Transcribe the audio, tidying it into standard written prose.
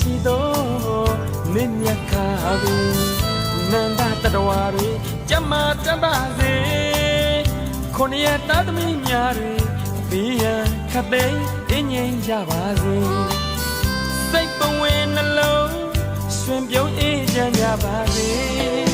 ရှိသောမင်းမြတ်ခါပဲနန္ဒတတဝါတွေကြမ်းမာတတ်ပါစေခொနည်းသားသမီးများတွေဘေးရန်ခတ်သိမ်းအင်းငြိမ်းကြပါစေစိတ်ပဝင်နှလုံးရွှင်ပြုံးအေးချမ်းကြပါစေ